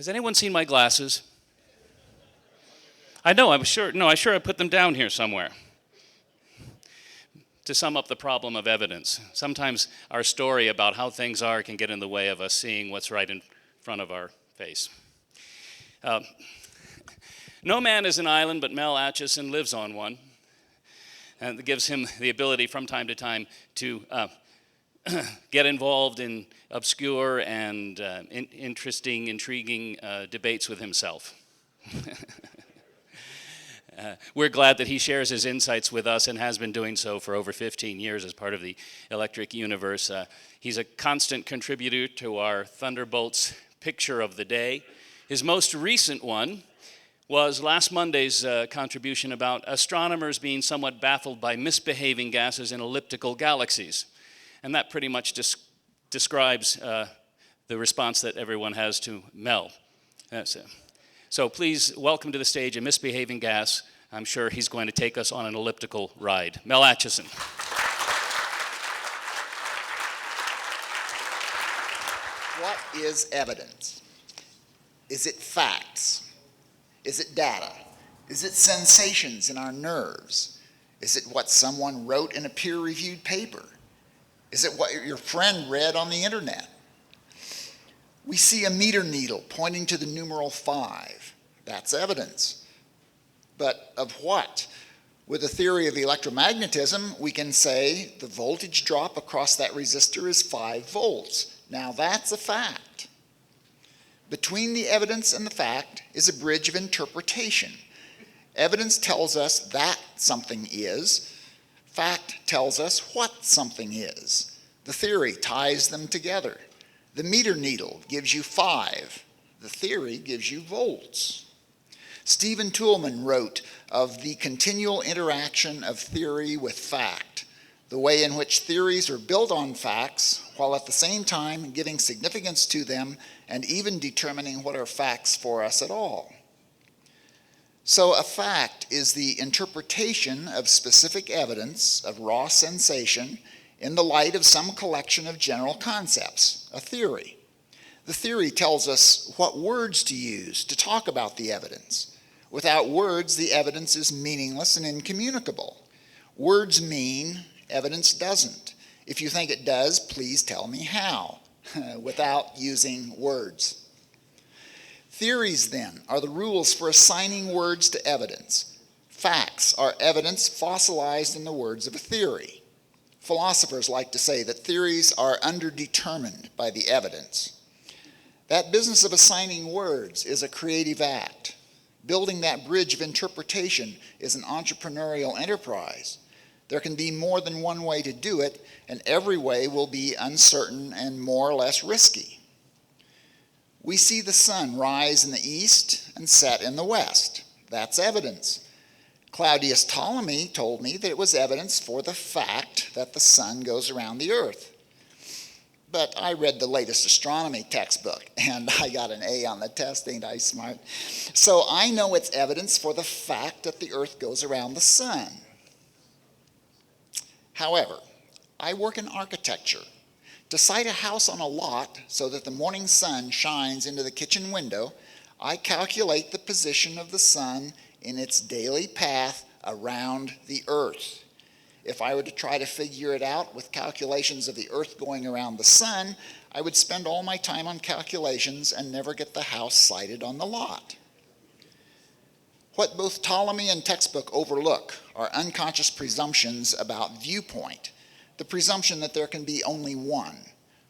Has anyone seen my glasses? I know, I'm sure. No, I'm sure I put them down here somewhere. To sum up the problem of evidence, sometimes our story about how things are can get in the way of us seeing what's right in front of our face. No man is an island, but Mel Acheson lives on one. And it gives him the ability from time to time to get involved in obscure and interesting, intriguing debates with himself. We're glad that he shares his insights with us and has been doing so for over 15 years as part of the electric universe. He's a constant contributor to our Thunderbolts Picture of the Day. His most recent one was last Monday's contribution about astronomers being somewhat baffled by misbehaving gases in elliptical galaxies. And that pretty much describes the response that everyone has to Mel. So please welcome to the stage a misbehaving gas. I'm sure he's going to take us on an elliptical ride. Mel Acheson. What is evidence? Is it facts? Is it data? Is it sensations in our nerves? Is it what someone wrote in a peer-reviewed paper? Is it what your friend read on the internet? We see a meter needle pointing to the numeral 5. That's evidence. But of what? With the theory of electromagnetism, we can say the voltage drop across that resistor is 5 volts. Now that's a fact. Between the evidence and the fact is a bridge of interpretation. Evidence tells us that something is. Fact tells us what something is. The theory ties them together. The meter needle gives you 5. The theory gives you volts. Stephen Toulmin wrote of the continual interaction of theory with fact, the way in which theories are built on facts while at the same time giving significance to them and even determining what are facts for us at all. So a fact is the interpretation of specific evidence of raw sensation in the light of some collection of general concepts, a theory. The theory tells us what words to use to talk about the evidence. Without words, the evidence is meaningless and incommunicable. Words mean, evidence doesn't. If you think it does, please tell me how, without using words. Theories, then, are the rules for assigning words to evidence. Facts are evidence fossilized in the words of a theory. Philosophers like to say that theories are underdetermined by the evidence. That business of assigning words is a creative act. Building that bridge of interpretation is an entrepreneurial enterprise. There can be more than one way to do it, and every way will be uncertain and more or less risky. We see the sun rise in the east and set in the west. That's evidence. Claudius Ptolemy told me that it was evidence for the fact that the sun goes around the earth. But I read the latest astronomy textbook, and I got an A on the test, ain't I smart? So I know it's evidence for the fact that the earth goes around the sun. However, I work in architecture. To site a house on a lot so that the morning sun shines into the kitchen window, I calculate the position of the sun in its daily path around the earth. If I were to try to figure it out with calculations of the earth going around the sun, I would spend all my time on calculations and never get the house sited on the lot. What both Ptolemy and textbook overlook are unconscious presumptions about viewpoint, the presumption that there can be only one,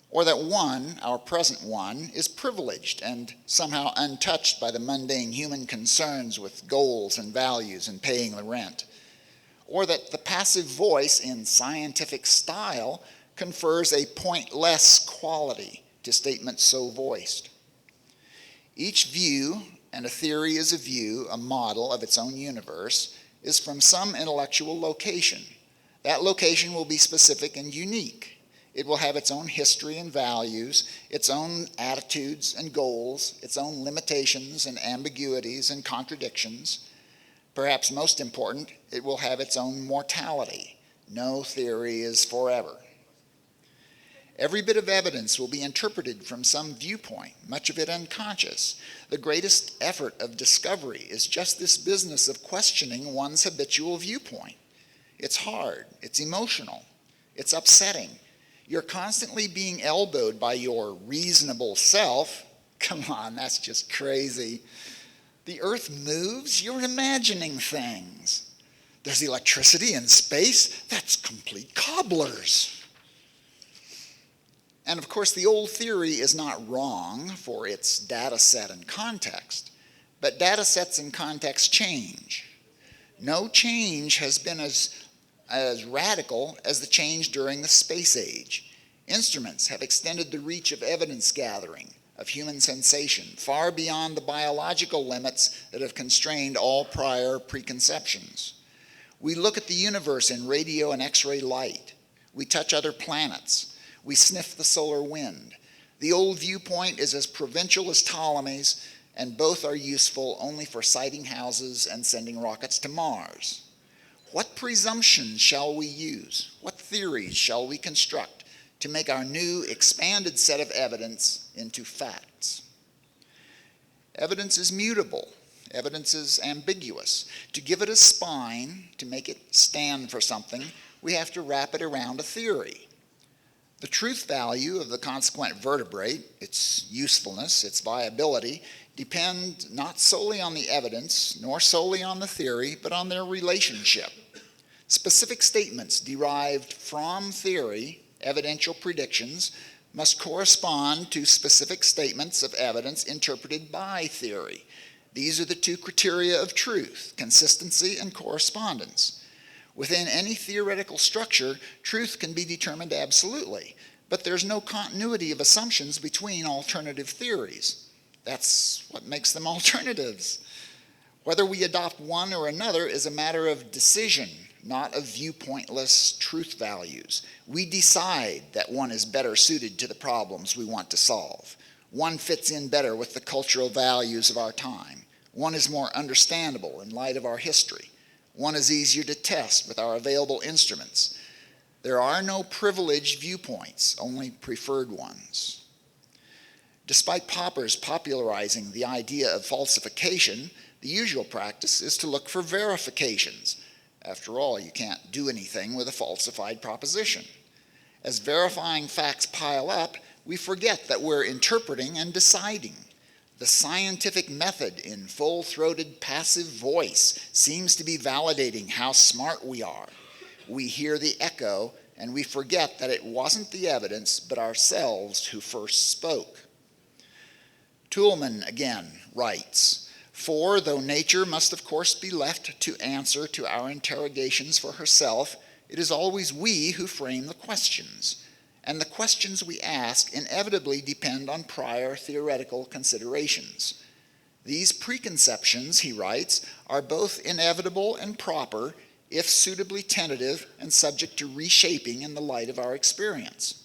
or that one, our present one, is privileged and somehow untouched by the mundane human concerns with goals and values and paying the rent, or that the passive voice in scientific style confers a pointless quality to statements so voiced. Each view, and a theory is a view, a model of its own universe, is from some intellectual location. That location will be specific and unique. It will have its own history and values, its own attitudes and goals, its own limitations and ambiguities and contradictions. Perhaps most important, it will have its own mortality. No theory is forever. Every bit of evidence will be interpreted from some viewpoint, much of it unconscious. The greatest effort of discovery is just this business of questioning one's habitual viewpoint. It's hard, it's emotional, it's upsetting. You're constantly being elbowed by your reasonable self. Come on, that's just crazy. The earth moves, you're imagining things. There's electricity in space, that's complete cobblers. And of course, the old theory is not wrong for its data set and context, but data sets and context change. No change has been as radical as the change during the space age. Instruments have extended the reach of evidence gathering, of human sensation, far beyond the biological limits that have constrained all prior preconceptions. We look at the universe in radio and X-ray light. We touch other planets. We sniff the solar wind. The old viewpoint is as provincial as Ptolemy's, and both are useful only for siting houses and sending rockets to Mars. What presumptions shall we use? What theories shall we construct to make our new expanded set of evidence into facts? Evidence is mutable. Evidence is ambiguous. To give it a spine, to make it stand for something, we have to wrap it around a theory. The truth value of the consequent vertebrate, its usefulness, its viability, depend not solely on the evidence, nor solely on the theory, but on their relationship. Specific statements derived from theory, evidential predictions, must correspond to specific statements of evidence interpreted by theory. These are the two criteria of truth: consistency and correspondence. Within any theoretical structure, truth can be determined absolutely, but there's no continuity of assumptions between alternative theories. That's what makes them alternatives. Whether we adopt one or another is a matter of decision, not of viewpointless truth values. We decide that one is better suited to the problems we want to solve. One fits in better with the cultural values of our time. One is more understandable in light of our history. One is easier to test with our available instruments. There are no privileged viewpoints, only preferred ones. Despite Popper's popularizing the idea of falsification, the usual practice is to look for verifications. After all, you can't do anything with a falsified proposition. As verifying facts pile up, we forget that we're interpreting and deciding. The scientific method in full-throated passive voice seems to be validating how smart we are. We hear the echo, and we forget that it wasn't the evidence, but ourselves who first spoke. Toulmin again writes, "For though nature must of course be left to answer to our interrogations for herself, it is always we who frame the questions. And the questions we ask inevitably depend on prior theoretical considerations. These preconceptions," he writes, "are both inevitable and proper, if suitably tentative and subject to reshaping in the light of our experience."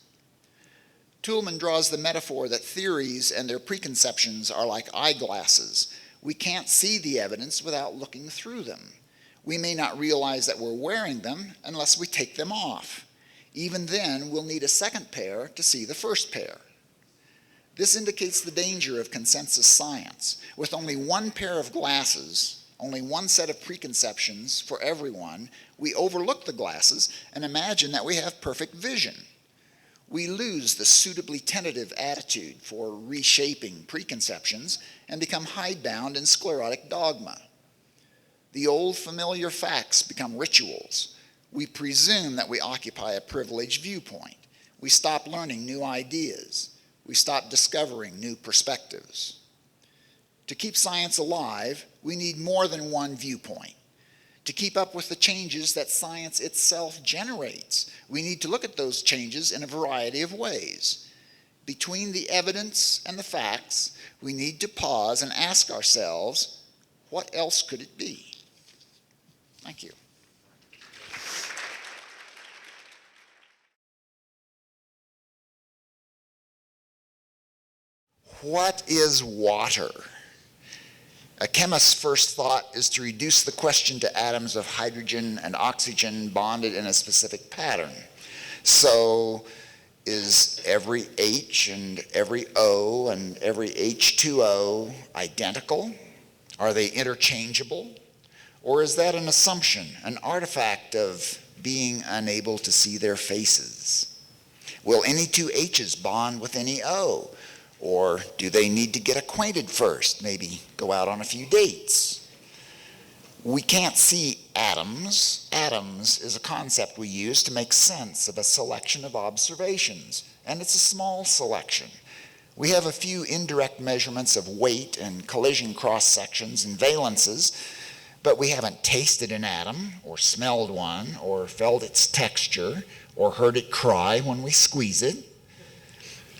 Toulmin draws the metaphor that theories and their preconceptions are like eyeglasses. We can't see the evidence without looking through them. We may not realize that we're wearing them unless we take them off. Even then, we'll need a second pair to see the first pair. This indicates the danger of consensus science. With only one pair of glasses, only one set of preconceptions for everyone, we overlook the glasses and imagine that we have perfect vision. We lose the suitably tentative attitude for reshaping preconceptions and become hidebound in sclerotic dogma. The old familiar facts become rituals. We presume that we occupy a privileged viewpoint. We stop learning new ideas. We stop discovering new perspectives. To keep science alive, we need more than one viewpoint. To keep up with the changes that science itself generates, we need to look at those changes in a variety of ways. Between the evidence and the facts, we need to pause and ask ourselves, what else could it be? Thank you. What is water? A chemist's first thought is to reduce the question to atoms of hydrogen and oxygen bonded in a specific pattern. So, Is every H and every O and every H2O identical? Are they interchangeable? Or is that an assumption, an artifact of being unable to see their faces? Will any two H's bond with any O? Or do they need to get acquainted first, maybe go out on a few dates? We can't see atoms. Atoms is a concept we use to make sense of a selection of observations, and it's a small selection. We have a few indirect measurements of weight and collision cross-sections and valences, but we haven't tasted an atom, or smelled one, or felt its texture, or heard it cry when we squeeze it.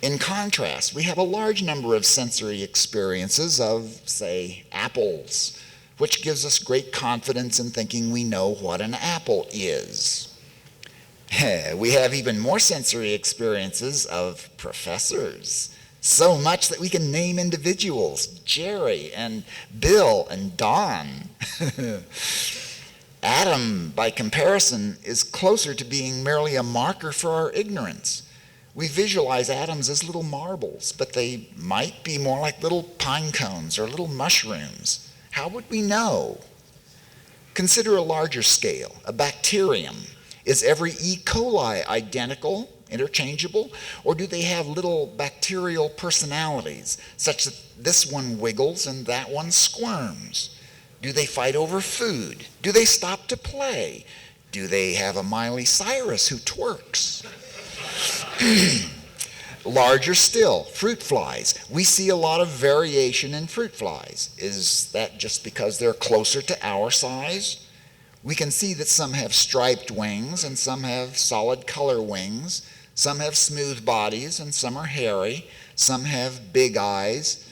In contrast, we have a large number of sensory experiences of, say, apples, which gives us great confidence in thinking we know what an apple is. We have even more sensory experiences of professors, so much that we can name individuals, Jerry and Bill and Don. Atom, by comparison, is closer to being merely a marker for our ignorance. We visualize atoms as little marbles, but they might be more like little pine cones or little mushrooms. How would we know? Consider a larger scale, a bacterium. Is every E. coli identical, interchangeable, or do they have little bacterial personalities, such that this one wiggles and that one squirms? Do they fight over food? Do they stop to play? Do they have a Miley Cyrus who twerks? Larger still, fruit flies. We see a lot of variation in fruit flies. Is that just because they're closer to our size? We can see that some have striped wings and some have solid color wings. Some have smooth bodies and some are hairy. Some have big eyes.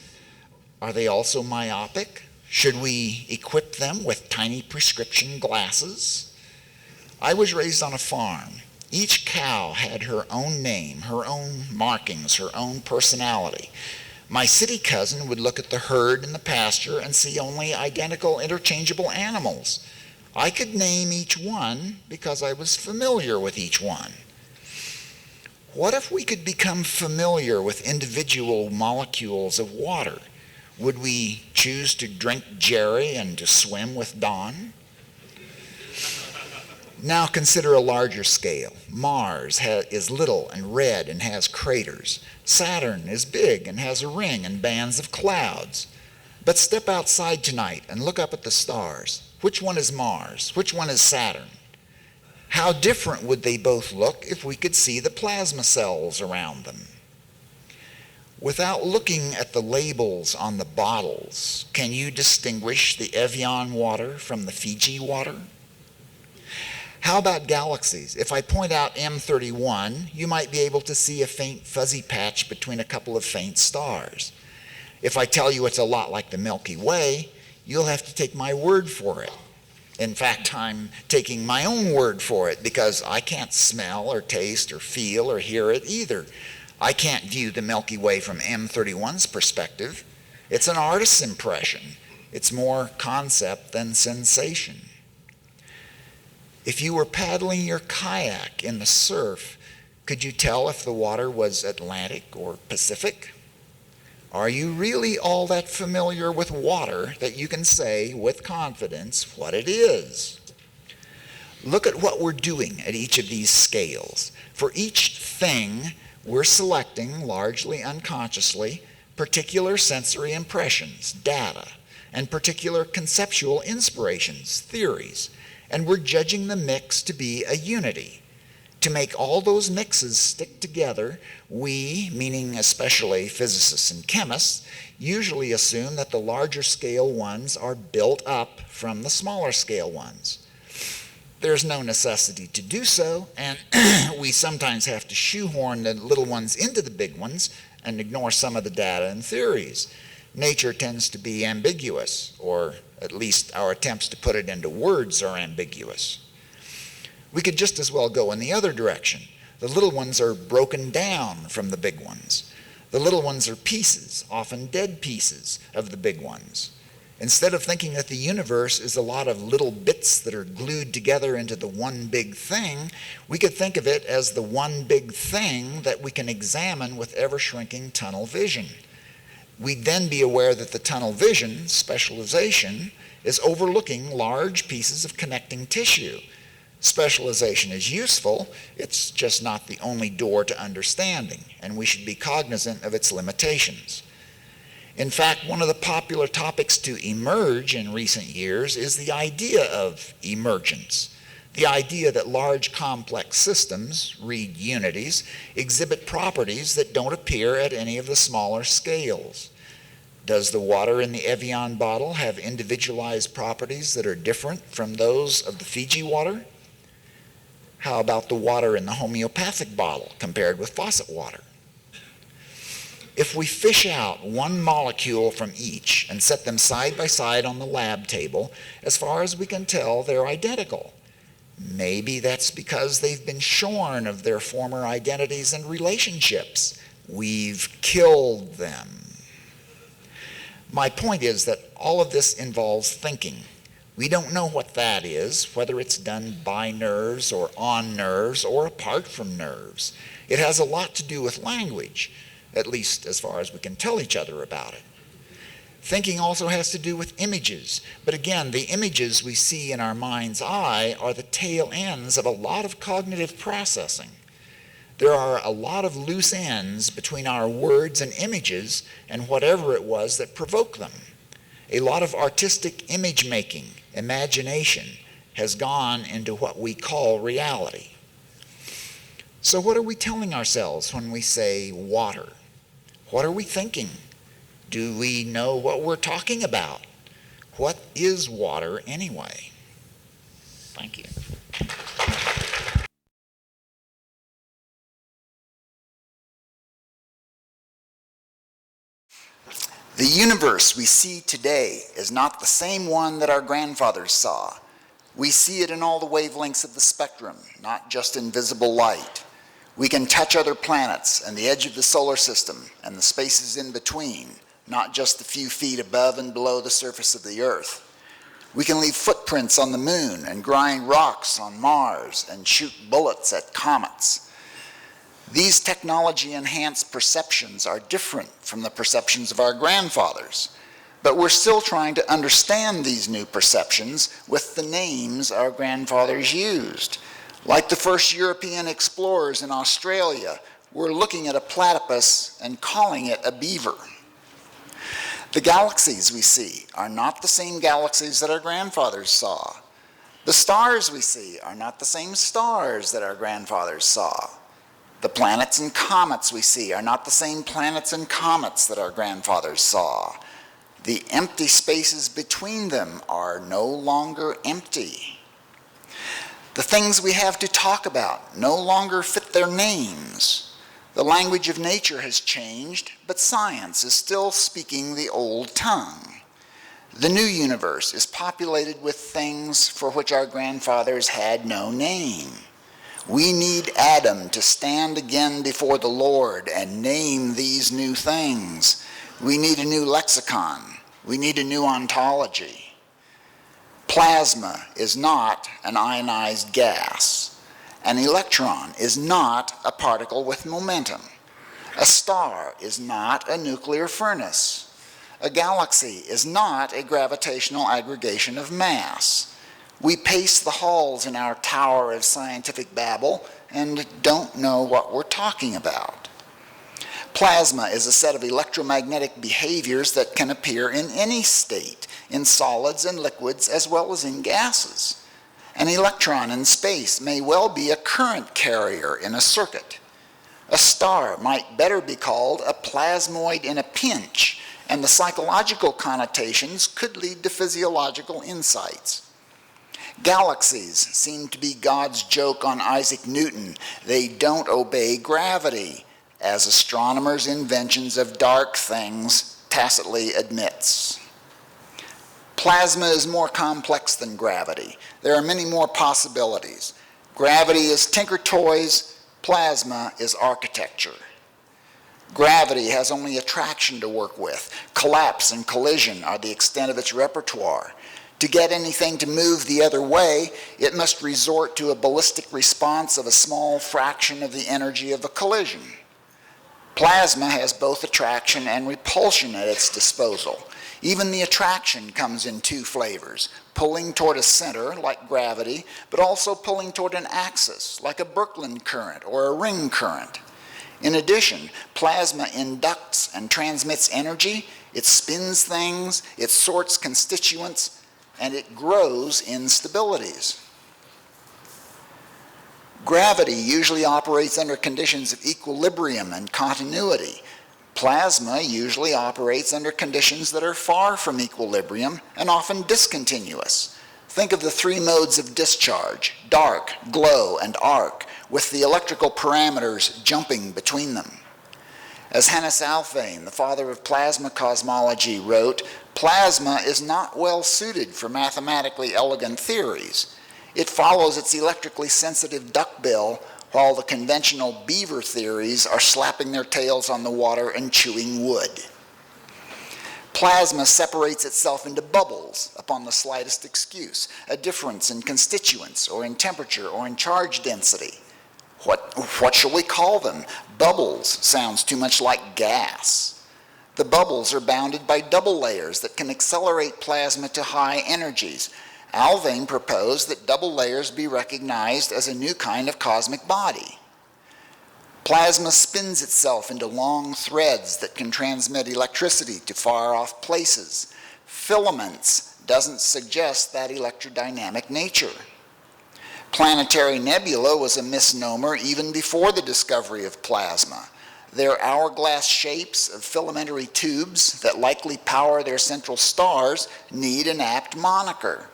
Are they also myopic? Should we equip them with tiny prescription glasses? I was raised on a farm. Each cow had her own name, her own markings, her own personality. My city cousin would look at the herd in the pasture and see only identical, interchangeable animals. I could name each one because I was familiar with each one. What if we could become familiar with individual molecules of water? Would we choose to drink Jerry and to swim with Don? Now consider a larger scale. Mars is little and red and has craters. Saturn is big and has a ring and bands of clouds. But step outside tonight and look up at the stars. Which one is Mars? Which one is Saturn? How different would they both look if we could see the plasma cells around them? Without looking at the labels on the bottles, can you distinguish the Evian water from the Fiji water? How about galaxies? If I point out M31, you might be able to see a faint fuzzy patch between a couple of faint stars. If I tell you it's a lot like the Milky Way, you'll have to take my word for it. In fact, I'm taking my own word for it because I can't smell or taste or feel or hear it either. I can't view the Milky Way from M31's perspective. It's an artist's impression. It's more concept than sensation. If you were paddling your kayak in the surf, could you tell if the water was Atlantic or Pacific? Are you really all that familiar with water that you can say with confidence what it is? Look at what we're doing at each of these scales. For each thing, we're selecting, largely unconsciously, particular sensory impressions, data, and particular conceptual inspirations, theories. And we're judging the mix to be a unity. To make all those mixes stick together, we, meaning especially physicists and chemists, usually assume that the larger scale ones are built up from the smaller scale ones. There's no necessity to do so, and we sometimes have to shoehorn the little ones into the big ones and ignore some of the data and theories. Nature tends to be ambiguous, or at least our attempts to put it into words are ambiguous. We could just as well go in the other direction. The little ones are broken down from the big ones. The little ones are pieces, often dead pieces, of the big ones. Instead of thinking that the universe is a lot of little bits that are glued together into the one big thing, we could think of it as the one big thing that we can examine with ever-shrinking tunnel vision. We'd then be aware that the tunnel vision, specialization, is overlooking large pieces of connecting tissue. Specialization is useful, it's just not the only door to understanding, and we should be cognizant of its limitations. In fact, one of the popular topics to emerge in recent years is the idea of emergence, the idea that large complex systems, read unities, exhibit properties that don't appear at any of the smaller scales. Does the water in the Evian bottle have individualized properties that are different from those of the Fiji water? How about the water in the homeopathic bottle compared with faucet water? If we fish out one molecule from each and set them side by side on the lab table, as far as we can tell, they're identical. Maybe that's because they've been shorn of their former identities and relationships. We've killed them. My point is that all of this involves thinking. We don't know what that is, whether it's done by nerves or on nerves or apart from nerves. It has a lot to do with language, at least as far as we can tell each other about it. Thinking also has to do with images, but again, the images we see in our mind's eye are the tail ends of a lot of cognitive processing. There are a lot of loose ends between our words and images and whatever it was that provoked them. A lot of artistic image making, imagination, has gone into what we call reality. So what are we telling ourselves when we say water? What are we thinking? Do we know what we're talking about? What is water anyway? Thank you. The universe we see today is not the same one that our grandfathers saw. We see it in all the wavelengths of the spectrum, not just in visible light. We can touch other planets and the edge of the solar system and the spaces in between, not just the few feet above and below the surface of the Earth. We can leave footprints on the moon and grind rocks on Mars and shoot bullets at comets. These technology-enhanced perceptions are different from the perceptions of our grandfathers, but we're still trying to understand these new perceptions with the names our grandfathers used. Like the first European explorers in Australia, we're looking at a platypus and calling it a beaver. The galaxies we see are not the same galaxies that our grandfathers saw. The stars we see are not the same stars that our grandfathers saw. The planets and comets we see are not the same planets and comets that our grandfathers saw. The empty spaces between them are no longer empty. The things we have to talk about no longer fit their names. The language of nature has changed, but science is still speaking the old tongue. The new universe is populated with things for which our grandfathers had no name. We need Adam to stand again before the Lord and name these new things. We need a new lexicon. We need a new ontology. Plasma is not an ionized gas. An electron is not a particle with momentum. A star is not a nuclear furnace. A galaxy is not a gravitational aggregation of mass. We pace the halls in our tower of scientific babble and don't know what we're talking about. Plasma is a set of electromagnetic behaviors that can appear in any state, in solids and liquids as well as in gases. An electron in space may well be a current carrier in a circuit. A star might better be called a plasmoid in a pinch, and the psychological connotations could lead to physiological insights. Galaxies seem to be God's joke on Isaac Newton. They don't obey gravity, as astronomers' inventions of dark things tacitly admits. Plasma is more complex than gravity. There are many more possibilities. Gravity is tinker toys, plasma is architecture. Gravity has only attraction to work with. Collapse and collision are the extent of its repertoire. To get anything to move the other way, it must resort to a ballistic response of a small fraction of the energy of a collision. Plasma has both attraction and repulsion at its disposal. Even the attraction comes in two flavors, pulling toward a center, like gravity, but also pulling toward an axis, like a Birkeland current or a ring current. In addition, plasma inducts and transmits energy, it spins things, it sorts constituents, and it grows instabilities. Gravity usually operates under conditions of equilibrium and continuity. Plasma usually operates under conditions that are far from equilibrium and often discontinuous. Think of the three modes of discharge: dark, glow, and arc, with the electrical parameters jumping between them. As Hannes Alfvén, the father of plasma cosmology, wrote, plasma is not well suited for mathematically elegant theories. It follows its electrically sensitive duckbill, while the conventional beaver theories are slapping their tails on the water and chewing wood. Plasma separates itself into bubbles upon the slightest excuse, a difference in constituents or in temperature or in charge density. What shall we call them? Bubbles sounds too much like gas. The bubbles are bounded by double layers that can accelerate plasma to high energies. Alfvén proposed that double layers be recognized as a new kind of cosmic body. Plasma spins itself into long threads that can transmit electricity to far-off places. Filaments doesn't suggest that electrodynamic nature. Planetary nebula was a misnomer even before the discovery of plasma. Their hourglass shapes of filamentary tubes that likely power their central stars need an apt moniker.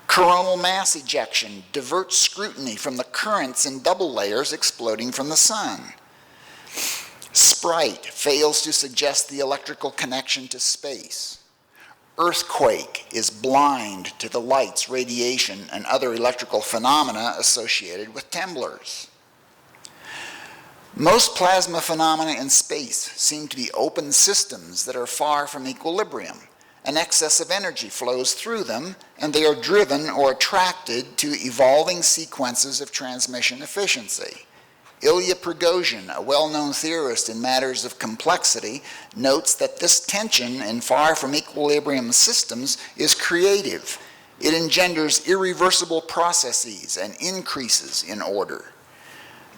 Coronal mass ejection diverts scrutiny from the currents in double layers exploding from the sun. Sprite fails to suggest the electrical connection to space. Earthquake is blind to the lights, radiation, and other electrical phenomena associated with temblors. Most plasma phenomena in space seem to be open systems that are far from equilibrium. An excess of energy flows through them, and they are driven or attracted to evolving sequences of transmission efficiency. Ilya Prigozhin, a well-known theorist in matters of complexity, notes that this tension in far from equilibrium systems is creative. It engenders irreversible processes and increases in order.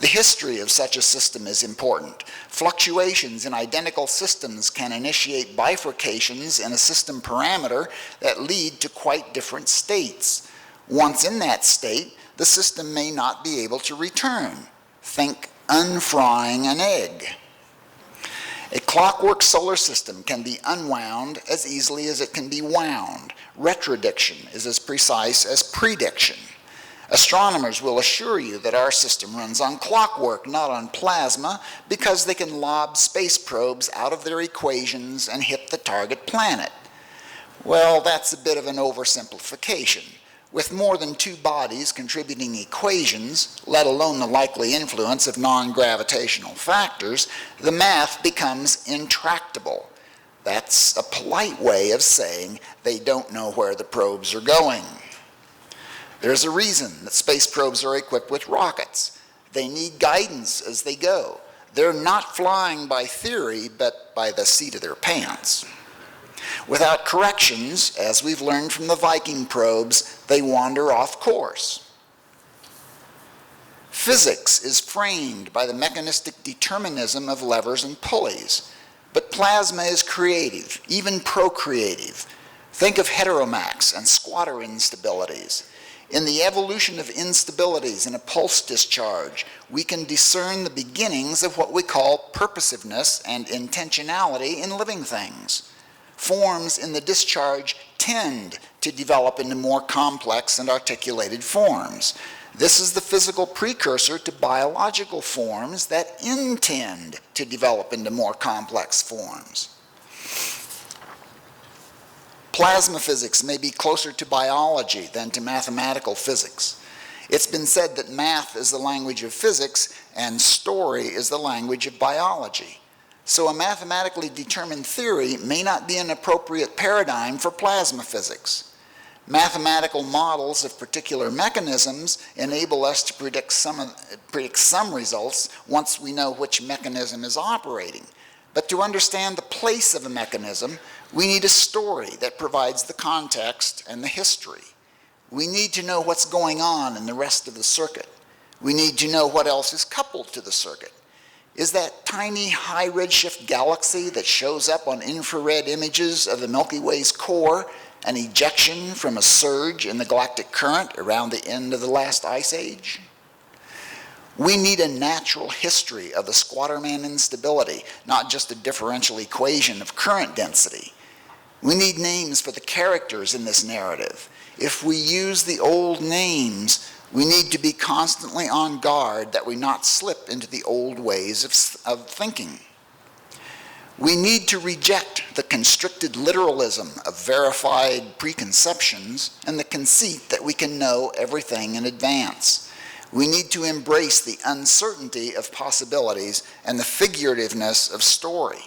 The history of such a system is important. Fluctuations in identical systems can initiate bifurcations in a system parameter that lead to quite different states. Once in that state, the system may not be able to return. Think unfrying an egg. A clockwork solar system can be unwound as easily as it can be wound. Retrodiction is as precise as prediction. Astronomers will assure you that our system runs on clockwork, not on plasma, because they can lob space probes out of their equations and hit the target planet. Well, that's a bit of an oversimplification. With more than two bodies contributing equations, let alone the likely influence of non-gravitational factors, the math becomes intractable. That's a polite way of saying they don't know where the probes are going. There's a reason that space probes are equipped with rockets. They need guidance as they go. They're not flying by theory, but by the seat of their pants. Without corrections, as we've learned from the Viking probes, they wander off course. Physics is framed by the mechanistic determinism of levers and pulleys, but plasma is creative, even procreative. Think of heteromax and squatter instabilities. In the evolution of instabilities in a pulse discharge, we can discern the beginnings of what we call purposiveness and intentionality in living things. Forms in the discharge tend to develop into more complex and articulated forms. This is the physical precursor to biological forms that intend to develop into more complex forms. Plasma physics may be closer to biology than to mathematical physics. It's been said that math is the language of physics and story is the language of biology. So a mathematically determined theory may not be an appropriate paradigm for plasma physics. Mathematical models of particular mechanisms enable us to predict some results once we know which mechanism is operating. But to understand the place of a mechanism, we need a story that provides the context and the history. We need to know what's going on in the rest of the circuit. We need to know what else is coupled to the circuit. Is that tiny high redshift galaxy that shows up on infrared images of the Milky Way's core an ejection from a surge in the galactic current around the end of the last ice age? We need a natural history of the Squatterman instability, not just a differential equation of current density. We need names for the characters in this narrative. If we use the old names, we need to be constantly on guard that we not slip into the old ways of thinking. We need to reject the constricted literalism of verified preconceptions and the conceit that we can know everything in advance. We need to embrace the uncertainty of possibilities and the figurativeness of story.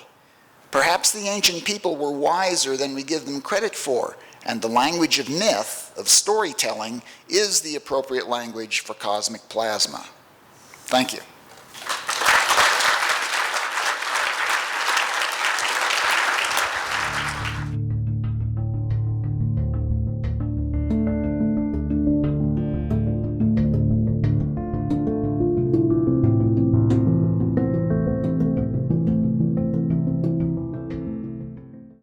Perhaps the ancient people were wiser than we give them credit for, and the language of myth, of storytelling, is the appropriate language for cosmic plasma. Thank you.